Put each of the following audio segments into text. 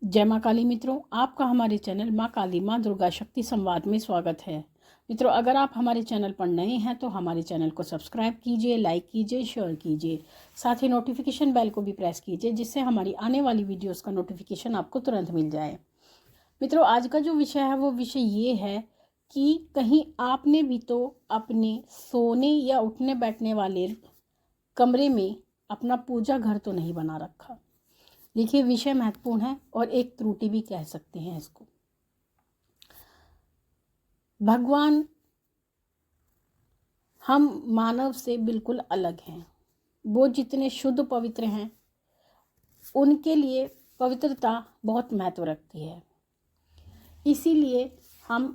जय माँ काली मित्रों, आपका हमारे चैनल माँ काली माँ दुर्गा शक्ति संवाद में स्वागत है। मित्रों, अगर आप हमारे चैनल पर नए हैं तो हमारे चैनल को सब्सक्राइब कीजिए, लाइक कीजिए, शेयर कीजिए। साथ ही नोटिफिकेशन बेल को भी प्रेस कीजिए, जिससे हमारी आने वाली वीडियोस का नोटिफिकेशन आपको तुरंत मिल जाए। मित्रों, आज का जो विषय है वो विषय ये है कि कहीं आपने भी तो अपने सोने या उठने बैठने वाले कमरे में अपना पूजा घर तो नहीं बना रखा। देखिए, विषय महत्वपूर्ण है और एक त्रुटि भी कह सकते हैं इसको। भगवान हम मानव से बिल्कुल अलग हैं। वो जितने शुद्ध पवित्र हैं, उनके लिए पवित्रता बहुत महत्व रखती है। इसीलिए हम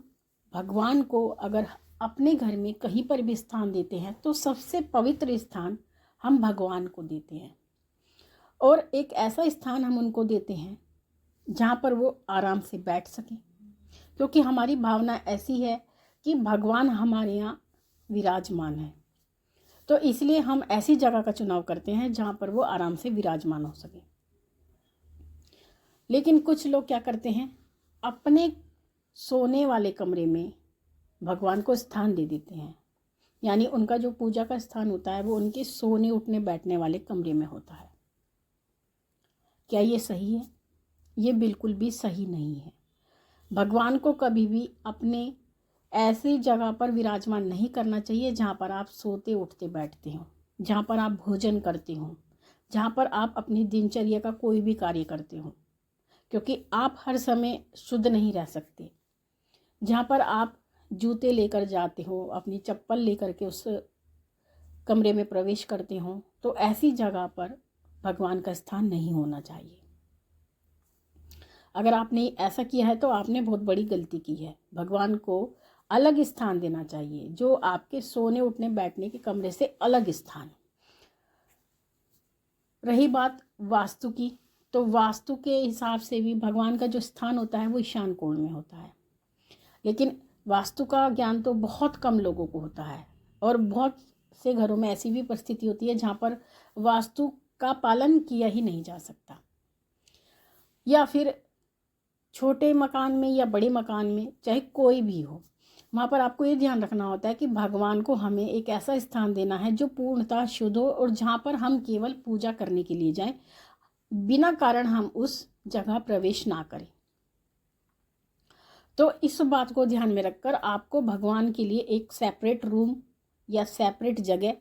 भगवान को अगर अपने घर में कहीं पर भी स्थान देते हैं तो सबसे पवित्र स्थान हम भगवान को देते हैं, और एक ऐसा स्थान हम उनको देते हैं जहाँ पर वो आराम से बैठ सकें, क्योंकि हमारी भावना ऐसी है कि भगवान हमारे यहाँ विराजमान है। तो इसलिए हम ऐसी जगह का चुनाव करते हैं जहाँ पर वो आराम से विराजमान हो सके। लेकिन कुछ लोग क्या करते हैं, अपने सोने वाले कमरे में भगवान को स्थान दे देते हैं, यानी उनका जो पूजा का स्थान होता है वो उनके सोने उठने बैठने वाले कमरे में होता है। क्या ये सही है? ये बिल्कुल भी सही नहीं है। भगवान को कभी भी अपने ऐसी जगह पर विराजमान नहीं करना चाहिए जहाँ पर आप सोते उठते बैठते हो, जहाँ पर आप भोजन करते हो, जहाँ पर आप अपनी दिनचर्या का कोई भी कार्य करते हो, क्योंकि आप हर समय शुद्ध नहीं रह सकते। जहाँ पर आप जूते लेकर जाते हो, अपनी चप्पल लेकर के उस कमरे में प्रवेश करते हो, तो ऐसी जगह पर भगवान का स्थान नहीं होना चाहिए। अगर आपने ऐसा किया है तो आपने बहुत बड़ी गलती की है। भगवान को अलग स्थान देना चाहिए, जो आपके सोने उठने बैठने के कमरे से अलग स्थान। रही बात वास्तु की, तो वास्तु के हिसाब से भी भगवान का जो स्थान होता है वो ईशान कोण में होता है। लेकिन वास्तु का ज्ञान तो बहुत कम लोगों को होता है, और बहुत से घरों में ऐसी भी परिस्थिति होती है जहाँ पर वास्तु का पालन किया ही नहीं जा सकता। या फिर छोटे मकान में या बड़े मकान में, चाहे कोई भी हो, वहाँ पर आपको ये ध्यान रखना होता है कि भगवान को हमें एक ऐसा स्थान देना है जो पूर्णतः शुद्ध हो, और जहाँ पर हम केवल पूजा करने के लिए जाएं, बिना कारण हम उस जगह प्रवेश ना करें। तो इस बात को ध्यान में रखकर आपको भगवान के लिए एक सेपरेट रूम या सेपरेट जगह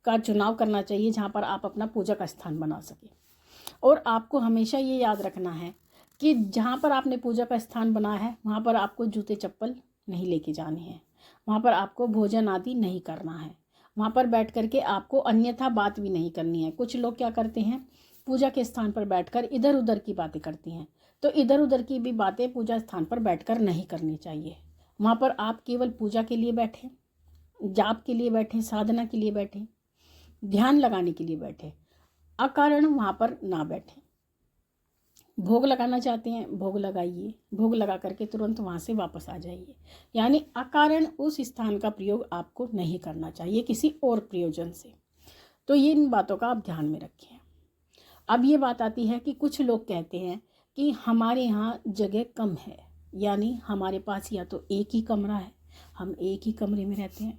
का चुनाव करना चाहिए जहाँ पर आप अपना पूजा का स्थान बना सकें। और आपको हमेशा ये याद रखना है कि जहाँ पर आपने पूजा का स्थान बनाया है वहाँ पर आपको जूते चप्पल नहीं लेके जाने हैं, वहाँ पर आपको भोजन आदि नहीं करना है, वहाँ पर बैठ करके आपको अन्यथा बात भी नहीं करनी है। कुछ लोग क्या करते हैं, पूजा के स्थान पर बैठकर इधर उधर की बातें करती हैं, तो इधर उधर की भी बातें पूजा स्थान पर बैठकर नहीं करनी चाहिए। वहाँ पर आप केवल पूजा के लिए बैठें, जाप के लिए बैठें, साधना के लिए बैठें, ध्यान लगाने के लिए बैठें, अकारण वहाँ पर ना बैठें। भोग लगाना चाहते हैं, भोग लगाइए, भोग लगा करके तुरंत वहाँ से वापस आ जाइए। यानी अकारण उस स्थान का प्रयोग आपको नहीं करना चाहिए किसी और प्रयोजन से। तो ये इन बातों का आप ध्यान में रखें। अब ये बात आती है कि कुछ लोग कहते हैं कि हमारे यहाँ जगह कम है, यानी हमारे पास या तो एक ही कमरा है, हम एक ही कमरे में रहते हैं,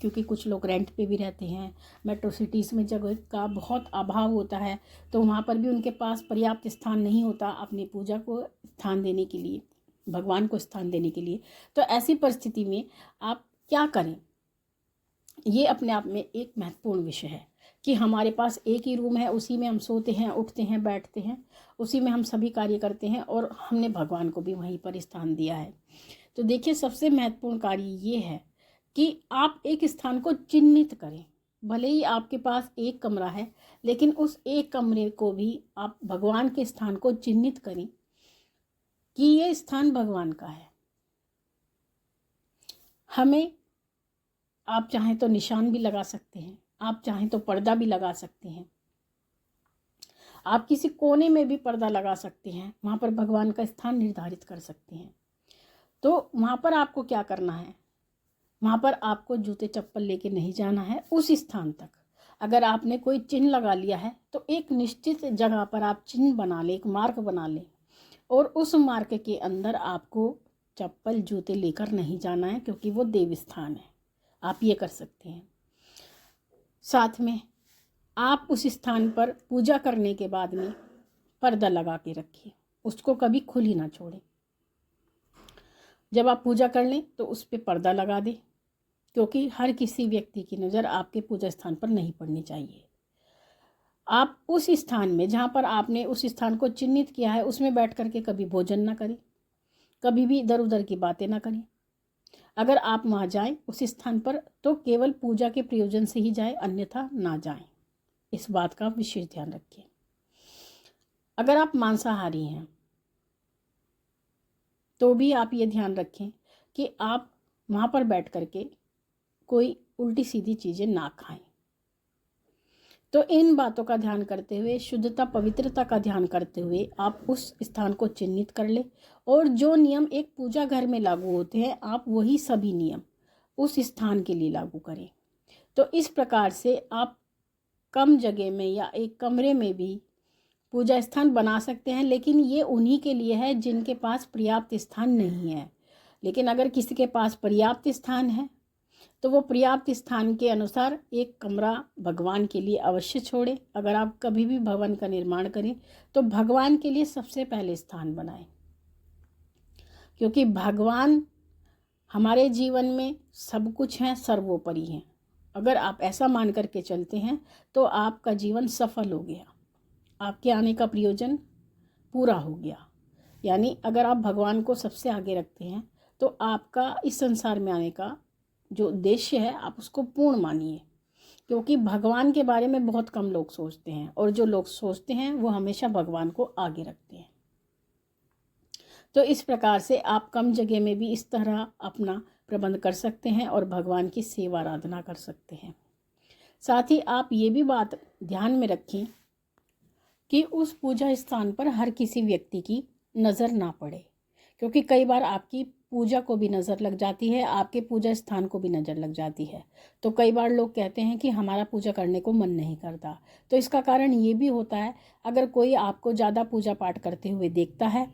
क्योंकि कुछ लोग रेंट पे भी रहते हैं। मेट्रो सिटीज़ में जगह का बहुत अभाव होता है, तो वहाँ पर भी उनके पास पर्याप्त स्थान नहीं होता अपनी पूजा को स्थान देने के लिए, भगवान को स्थान देने के लिए। तो ऐसी परिस्थिति में आप क्या करें, ये अपने आप में एक महत्वपूर्ण विषय है कि हमारे पास एक ही रूम है, उसी में हम सोते हैं, उठते हैं, बैठते हैं, उसी में हम सभी कार्य करते हैं, और हमने भगवान को भी वहीं पर स्थान दिया है। तो देखिए, सबसे महत्वपूर्ण कार्य ये है कि आप एक स्थान को चिन्हित करें। भले ही आपके पास एक कमरा है, लेकिन उस एक कमरे को भी आप भगवान के स्थान को चिन्हित करें कि ये स्थान भगवान का है। हमें, आप चाहें तो निशान भी लगा सकते हैं, आप चाहें तो पर्दा भी लगा सकते हैं, आप किसी कोने में भी पर्दा लगा सकते हैं, वहाँ पर भगवान का स्थान निर्धारित कर सकते हैं। तो वहाँ पर आपको क्या करना है, वहाँ पर आपको जूते चप्पल लेके नहीं जाना है उस स्थान तक। अगर आपने कोई चिन्ह लगा लिया है तो एक निश्चित जगह पर आप चिन्ह बना लें, एक मार्क बना लें, और उस मार्ग के अंदर आपको चप्पल जूते लेकर नहीं जाना है, क्योंकि वो देव स्थान है। आप ये कर सकते हैं। साथ में आप उस स्थान पर पूजा करने के बाद में पर्दा लगा के रखिए, उसको कभी खुली ना छोड़ें। जब आप पूजा कर लें तो उस पर पर्दा लगा दें, क्योंकि हर किसी व्यक्ति की नज़र आपके पूजा स्थान पर नहीं पड़नी चाहिए। आप उस स्थान में जहाँ पर आपने उस स्थान को चिन्हित किया है उसमें बैठ करके कभी भोजन ना करें, कभी भी इधर उधर की बातें ना करें। अगर आप वहाँ जाएं उस स्थान पर तो केवल पूजा के प्रयोजन से ही जाएं, अन्यथा ना जाएं। इस बात का विशेष ध्यान रखें। अगर आप मांसाहारी हैं तो भी आप ये ध्यान रखें कि आप वहाँ पर बैठ करके कोई उल्टी सीधी चीज़ें ना खाएं। तो इन बातों का ध्यान करते हुए, शुद्धता पवित्रता का ध्यान करते हुए आप उस स्थान को चिन्हित कर ले, और जो नियम एक पूजा घर में लागू होते हैं आप वही सभी नियम उस स्थान के लिए लागू करें। तो इस प्रकार से आप कम जगह में या एक कमरे में भी पूजा स्थान बना सकते हैं, लेकिन ये उन्हीं के लिए है जिनके पास पर्याप्त स्थान नहीं है। लेकिन अगर किसी के पास पर्याप्त स्थान है तो वो पर्याप्त स्थान के अनुसार एक कमरा भगवान के लिए अवश्य छोड़े। अगर आप कभी भी भवन का निर्माण करें तो भगवान के लिए सबसे पहले स्थान बनाएं, क्योंकि भगवान हमारे जीवन में सब कुछ हैं, सर्वोपरि हैं। अगर आप ऐसा मान करके चलते हैं तो आपका जीवन सफल हो गया, आपके आने का प्रयोजन पूरा हो गया। यानी अगर आप भगवान को सबसे आगे रखते हैं तो आपका इस संसार में आने का जो उद्देश्य है आप उसको पूर्ण मानिए, क्योंकि भगवान के बारे में बहुत कम लोग सोचते हैं, और जो लोग सोचते हैं वो हमेशा भगवान को आगे रखते हैं। तो इस प्रकार से आप कम जगह में भी इस तरह अपना प्रबंध कर सकते हैं और भगवान की सेवा आराधना कर सकते हैं। साथ ही आप ये भी बात ध्यान में रखें कि उस पूजा स्थान पर हर किसी व्यक्ति की नज़र ना पड़े, क्योंकि कई बार आपकी पूजा को भी नज़र लग जाती है, आपके पूजा स्थान को भी नज़र लग जाती है। तो कई बार लोग कहते हैं कि हमारा पूजा करने को मन नहीं करता। तो इसका कारण ये भी होता है, अगर कोई आपको ज़्यादा पूजा पाठ करते हुए देखता है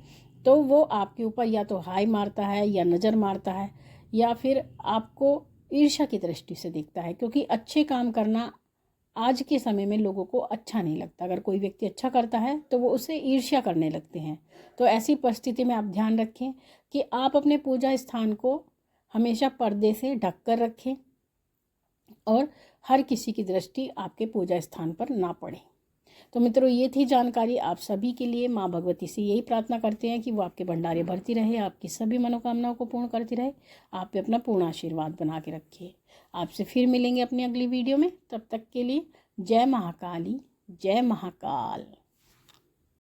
तो वो आपके ऊपर या तो हाय मारता है या नज़र मारता है, या फिर आपको ईर्ष्या की दृष्टि से देखता है, क्योंकि अच्छे काम करना आज के समय में लोगों को अच्छा नहीं लगता। अगर कोई व्यक्ति अच्छा करता है तो वो उसे ईर्ष्या करने लगते हैं। तो ऐसी परिस्थिति में आप ध्यान रखें कि आप अपने पूजा स्थान को हमेशा पर्दे से ढक कर रखें और हर किसी की दृष्टि आपके पूजा स्थान पर ना पड़े। तो मित्रों, ये थी जानकारी आप सभी के लिए। माँ भगवती से यही प्रार्थना करते हैं कि वो आपके भंडारे भरती रहे, आपकी सभी मनोकामनाओं को पूर्ण करती रहे, आप पे अपना पूर्ण आशीर्वाद बना के रखिए। आपसे फिर मिलेंगे अपनी अगली वीडियो में। तब तक के लिए जय महाकाली, जय महाकाल।